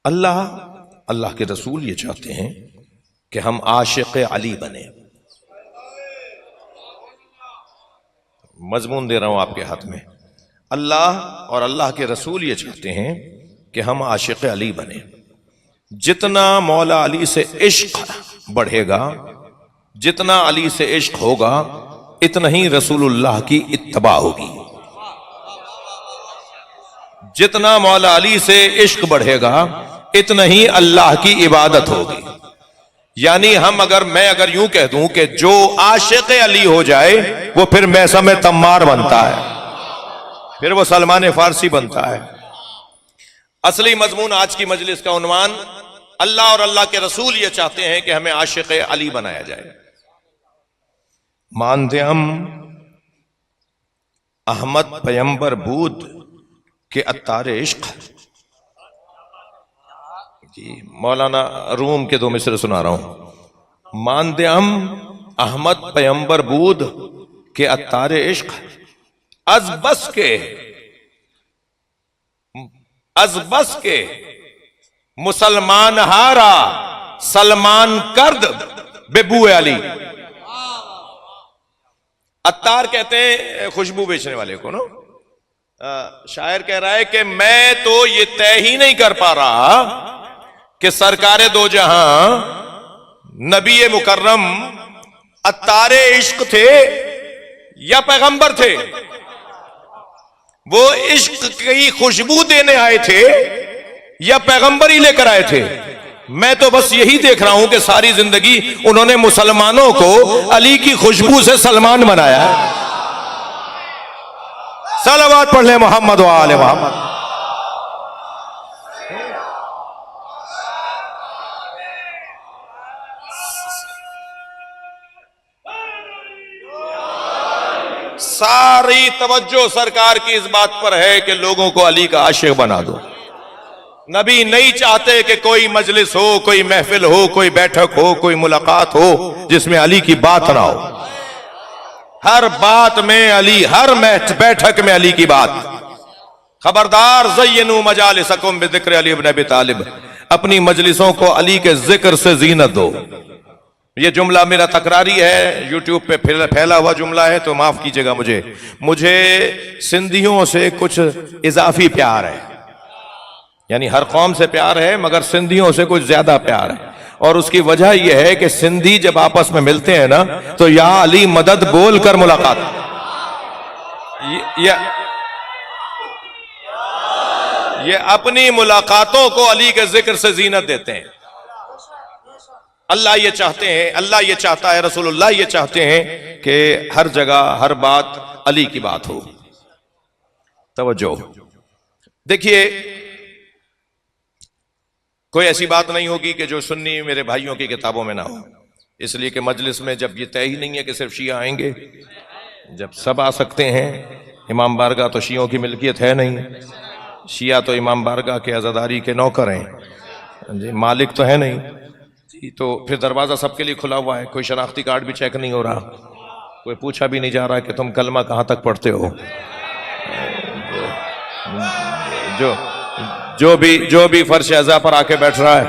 اللہ کے رسول یہ چاہتے ہیں کہ ہم عاشق علی بنیں. مضمون دے رہا ہوں آپ کے ہاتھ میں. اللہ اور اللہ کے رسول یہ چاہتے ہیں کہ ہم عاشق علی بنیں. جتنا مولا علی سے عشق بڑھے گا، جتنا علی سے عشق ہوگا، اتنا ہی رسول اللہ کی اتباع ہوگی. جتنا مولا علی سے عشق بڑھے گا اتنا ہی اللہ کی عبادت ہوگی. یعنی میں اگر یوں کہہ دوں کہ جو عاشق علی ہو جائے وہ پھر میثم تمار بنتا ہے، پھر وہ سلمان فارسی بنتا ہے. اصلی مضمون آج کی مجلس کا عنوان اللہ اور اللہ کے رسول یہ چاہتے ہیں کہ ہمیں عاشق علی بنایا جائے. مانتے ہم احمد پیمبر بود کے عطار عشق. جی مولانا روم کے دو مصرے سنا رہا ہوں. مانتے ہم احمد پیمبر بود کے عطار عشق، از بس کے مسلمان ہارا سلمان کرد بے بو علی. عطار کہتے ہیں خوشبو بیچنے والے کو. شاعر کہہ رہا ہے کہ میں تو یہ طے ہی نہیں کر پا رہا کہ سرکار دو جہاں نبی مکرم عطار عشق تھے یا پیغمبر تھے. وہ عشق کی خوشبو دینے آئے تھے یا پیغمبر ہی لے کر آئے تھے. میں تو بس یہی دیکھ رہا ہوں کہ ساری زندگی انہوں نے مسلمانوں کو علی کی خوشبو سے سلمان بنایا. صلوات پڑھ لیں محمد و آل محمد. ساری توجہ سرکار کی اس بات پر ہے کہ لوگوں کو علی کا عاشق بنا دو. نبی نہیں چاہتے کہ کوئی مجلس ہو، کوئی محفل ہو، کوئی بیٹھک ہو، کوئی ملاقات ہو جس میں علی کی بات نہ ہو. ہر بات میں علی، ہر بیٹھک میں علی کی بات. خبردار زینوا مجالسکم بذکر علی ابن ابی طالب. اپنی مجلسوں کو علی کے ذکر سے زینت دو. یہ جملہ میرا تکراری ہے، یوٹیوب پہ پھیلا ہوا جملہ ہے تو معاف کیجئے گا. مجھے سندھیوں سے کچھ اضافی پیار ہے. یعنی ہر قوم سے پیار ہے مگر سندھیوں سے کچھ زیادہ پیار ہے. اور اس کی وجہ یہ ہے کہ سندھی جب آپس میں ملتے ہیں نا تو یا علی مدد بول کر ملاقات. یہ اپنی ملاقاتوں کو علی کے ذکر سے زینت دیتے ہیں. اللہ یہ چاہتے ہیں، اللہ یہ چاہتا ہے، رسول اللہ یہ چاہتے ہیں کہ ہر جگہ ہر بات علی کی بات ہو. توجہ دیکھیے، کوئی ایسی بات نہیں ہوگی کہ جو سنی میرے بھائیوں کی کتابوں میں نہ ہو. اس لیے کہ مجلس میں جب یہ طے ہی نہیں ہے کہ صرف شیعہ آئیں گے، جب سب آ سکتے ہیں. امام بارگاہ تو شیعوں کی ملکیت ہے نہیں، شیعہ تو امام بارگاہ کے عزاداری کے نوکر ہیں جی، مالک تو ہے نہیں جی. تو پھر دروازہ سب کے لیے کھلا ہوا ہے. کوئی شناختی کارڈ بھی چیک نہیں ہو رہا، کوئی پوچھا بھی نہیں جا رہا کہ تم کلمہ کہاں تک پڑھتے ہو. جو بھی فرش اعضاء پر آ کے بیٹھ رہا ہے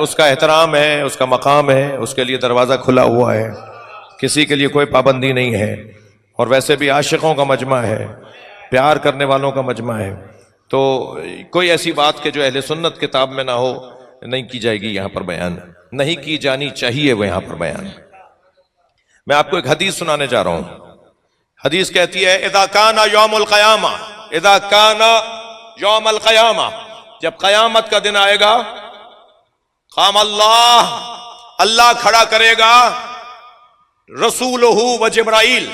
اس کا احترام ہے، اس کا مقام ہے، اس کے لیے دروازہ کھلا ہوا ہے، کسی کے لیے کوئی پابندی نہیں ہے. اور ویسے بھی عاشقوں کا مجمع ہے، پیار کرنے والوں کا مجمع ہے. تو کوئی ایسی بات کہ جو اہل سنت کتاب میں نہ ہو نہیں کی جائے گی یہاں پر بیان، نہیں کی جانی چاہیے وہ یہاں پر بیان. میں آپ کو ایک حدیث سنانے جا رہا ہوں. حدیث کہتی ہے اذا کان یوم القیامہ، اذا کان یوم القیامہ، جب قیامت کا دن آئے گا، قام اللہ کھڑا کرے گا رسولہ و جبرائیل،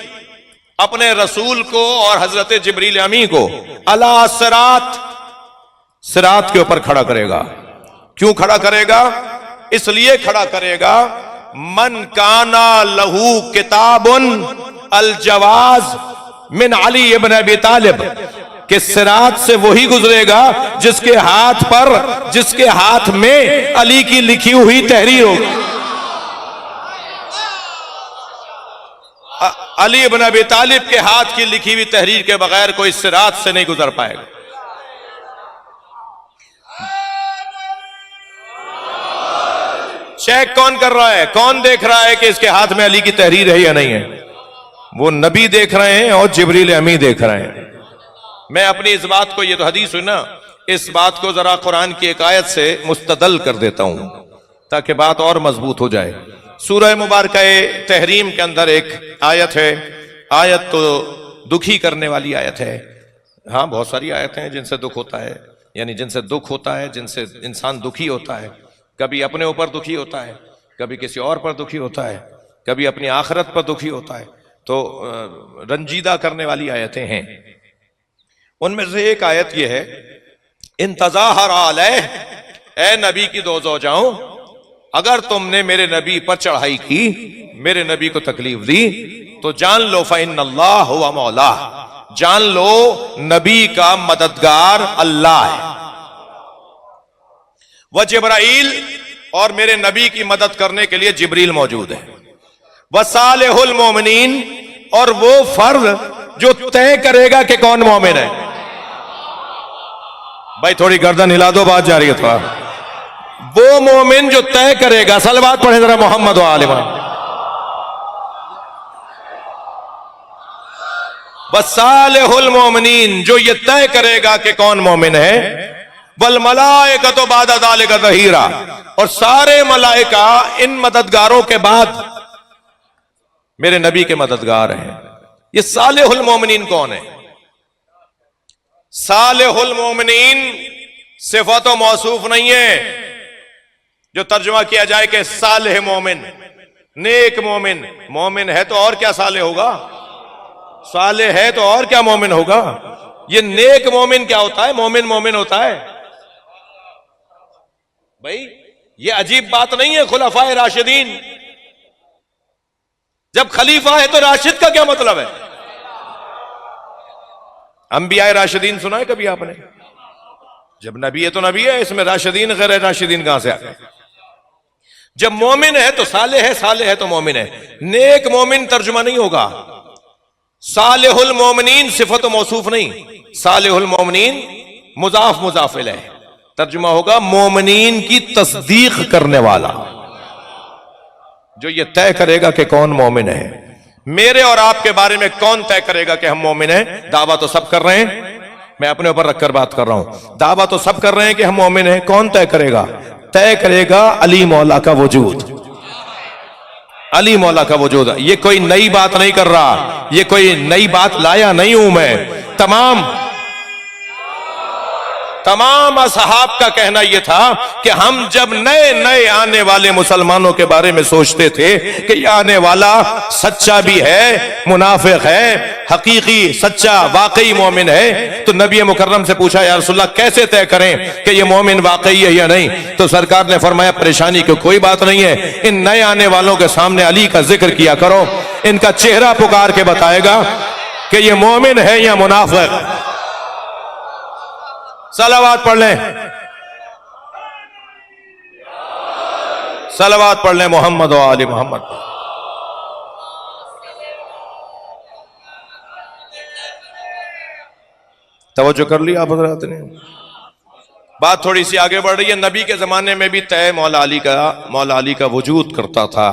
اپنے رسول کو اور حضرت جبریل امی کو، علی صراط کے اوپر کھڑا کرے گا. کیوں کھڑا کرے گا؟ اس لیے کھڑا کرے گا من کانا لہو کتاب الجواز من علی ابن ابی طالب، کہ صراط سے وہی گزرے گا جس کے ہاتھ میں علی کی لکھی ہوئی تحریر ہوگی. علی ابن ابی طالب کے ہاتھ کی لکھی ہوئی تحریر کے بغیر کوئی صراط سے نہیں گزر پائے گا. چیک کون کر رہا ہے؟ کون دیکھ رہا ہے کہ اس کے ہاتھ میں علی کی تحریر ہے یا نہیں ہے؟ وہ نبی دیکھ رہے ہیں اور جبریل امی دیکھ رہے ہیں۔ میں اپنی اس بات کو، یہ تو حدیث ہوئی نا، اس بات کو ذرا قرآن کی ایک آیت سے مستدل کر دیتا ہوں تاکہ بات اور مضبوط ہو جائے۔ سورہ مبارکہ تحریم کے اندر ایک آیت ہے، آیت تو دکھی کرنے والی آیت ہے۔ ہاں بہت ساری آیتیں ہیں جن سے دکھ ہوتا ہے، یعنی جن سے دکھ ہوتا ہے، جن سے انسان دکھی ہوتا ہے، کبھی اپنے اوپر دکھی ہوتا ہے، کبھی کسی اور پر دکھی ہوتا ہے، کبھی اپنی آخرت پر دکھی ہوتا ہے، تو رنجیدہ کرنے والی آیتیں ہیں۔ ان میں سے ایک آیت یہ ہے، ان تظاہر علیہ، اے نبی کی دو زوجاؤں، اگر تم نے میرے نبی پر چڑھائی کی، میرے نبی کو تکلیف دی، تو جان لو فإن اللہ هو مولاہ، جان لو نبی کا مددگار اللہ ہے، وہ جبرائیل، اور میرے نبی کی مدد کرنے کے لیے جبریل موجود ہے، وصالح المومنین، اور وہ فرد جو طے کرے گا کہ کون مومن ہے۔ بھائی تھوڑی گردن ہلا دو، بات جاری ہے تھوڑا۔ وہ مومن جو طے کرے گا، صلوات پڑھیں ذرا محمد و آل محمد۔ وصالح المومنین، جو یہ طے کرے گا کہ کون مومن ہے، والملائکۃ بعد ذلک ظہیرا، اور سارے ملائکہ ان مددگاروں کے بعد میرے نبی کے مددگار ہیں۔ یہ صالح المومنین کون ہے؟ صالح المومنین صفت و موصوف نہیں ہے جو ترجمہ کیا جائے کہ صالح مومن، نیک مومن۔ مومن ہے تو اور کیا صالح ہوگا؟ صالح ہے تو اور کیا مومن ہوگا؟ یہ نیک مومن کیا ہوتا ہے؟ مومن مومن ہوتا ہے۔ بھائی یہ عجیب بات نہیں ہے۔ خلفائے راشدین، جب خلیفہ ہے تو راشد کا کیا مطلب ہے؟ انبیاء راشدین سنا ہے کبھی آپ نے؟ جب نبی ہے تو نبی ہے، اس میں راشدین غیر راشدین کہاں سے آ گئے؟ جب مومن ہے تو صالح ہے، صالح ہے تو مومن ہے۔ نیک مومن ترجمہ نہیں ہوگا، صالح المومنین صفت و موصوف نہیں، صالح المومنین مضاف مضاف الیہ، ترجمہ ہوگا مومنین کی تصدیق کرنے والا، جو یہ طے کرے گا کہ کون مومن ہے۔ میرے اور آپ کے بارے میں کون طے کرے گا کہ ہم مومن ہیں؟ دعویٰ تو سب کر رہے ہیں، میں اپنے اوپر رکھ کر بات کر رہا ہوں، دعویٰ تو سب کر رہے ہیں کہ ہم مومن ہیں۔ کون طے کرے گا؟ طے کرے گا علی مولا کا وجود، علی مولا کا وجود۔ یہ کوئی نئی بات نہیں کر رہا، یہ کوئی نئی بات لایا نہیں ہوں میں۔ تمام اصحاب کا کہنا یہ تھا کہ ہم جب نئے نئے آنے والے مسلمانوں کے بارے میں سوچتے تھے کہ یہ آنے والا سچا بھی ہے، منافق ہے، حقیقی سچا واقعی مومن ہے، تو نبی مکرم سے پوچھا یا رسول اللہ کیسے طے کریں کہ یہ مومن واقعی ہے یا نہیں؟ تو سرکار نے فرمایا پریشانی کی کوئی بات نہیں ہے، ان نئے آنے والوں کے سامنے علی کا ذکر کیا کرو، ان کا چہرہ پکار کے بتائے گا کہ یہ مومن ہے یا منافق۔ صلوات پڑھ لیں، صلوات پڑھ لیں محمد و آل محمد۔ توجہ کر لی آپ حضرات نے؟ بات تھوڑی سی آگے بڑھ رہی ہے۔ نبی کے زمانے میں بھی طے مولا علی کا وجود کرتا تھا،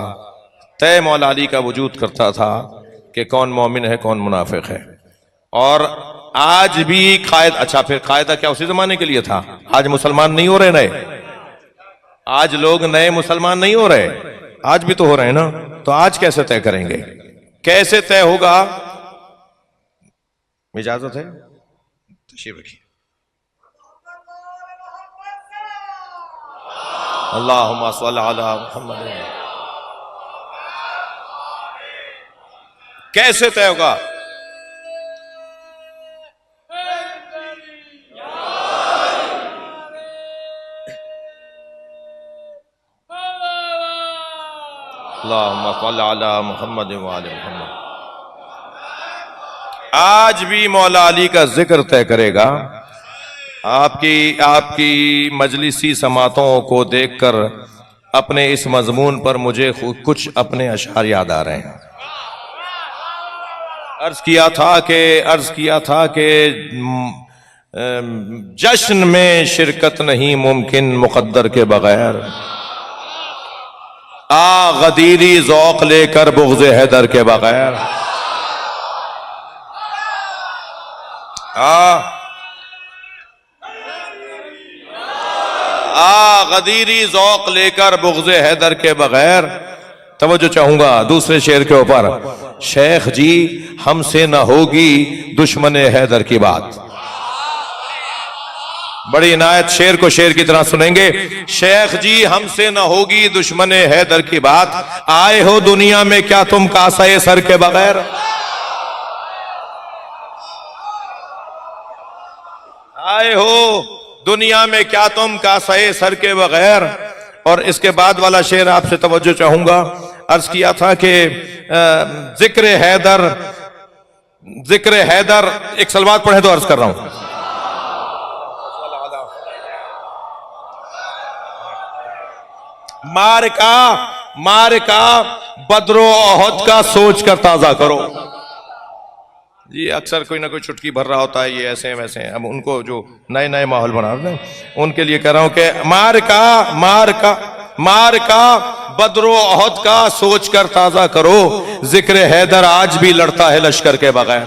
طے مولا علی کا وجود کرتا تھا کہ کون مومن ہے کون منافق ہے۔ اور آج بھی قائد، اچھا پھر قاعدہ کیا اسی زمانے کے لیے تھا؟ آج مسلمان نہیں ہو رہے نئے، آج لوگ نئے مسلمان نہیں ہو رہے، آج بھی تو ہو رہے ہیں نا، تو آج کیسے طے کریں گے؟ کیسے طے ہوگا؟ اجازت ہے تشریف رکھیے۔ اللہم صلی علی محمد۔ کیسے طے ہوگا؟ اللہم صلی علی محمد وآل محمد۔ آج بھی مولا علی کا ذکر طے کرے گا۔ آپ کی مجلسی سماعتوں کو دیکھ کر اپنے اس مضمون پر مجھے کچھ اپنے اشعار یاد آ رہے ہیں۔ عرض کیا تھا کہ جشن میں شرکت نہیں ممکن مقدر کے بغیر، غدیری ذوق لے کر بغض حیدر کے بغیر، غدیری ذوق لے کر بغض حیدر کے بغیر۔ توجہ چاہوں گا دوسرے شعر کے اوپر، شیخ جی ہم سے نہ ہوگی دشمن حیدر کی بات۔ بڑی عنایت شعر کو شعر کی طرح سنیں گے۔ شیخ جی ہم سے نہ ہوگی دشمن حیدر کی بات، آئے ہو دنیا میں کیا تم کاسے سر کے بغیر؟ آئے ہو دنیا میں کیا تم کاسے سر کے بغیر؟ اور اس کے بعد والا شعر آپ سے توجہ چاہوں گا۔ عرض کیا تھا کہ ذکر حیدر ایک سلوات پڑھیں تو عرض کر رہا ہوں۔ مارکا بدر و احد کا سوچ کر تازہ کرو۔ جی اکثر کوئی نہ کوئی چٹکی بھر رہا ہوتا ہے، یہ ایسے ویسے، اب ان کو جو نئے ماحول بنا رہے ہیں ان کے لیے کہہ رہا ہوں کہ مارکا بدر و احد کا سوچ کر تازہ کرو، ذکر حیدر آج بھی لڑتا ہے لشکر کے بغیر۔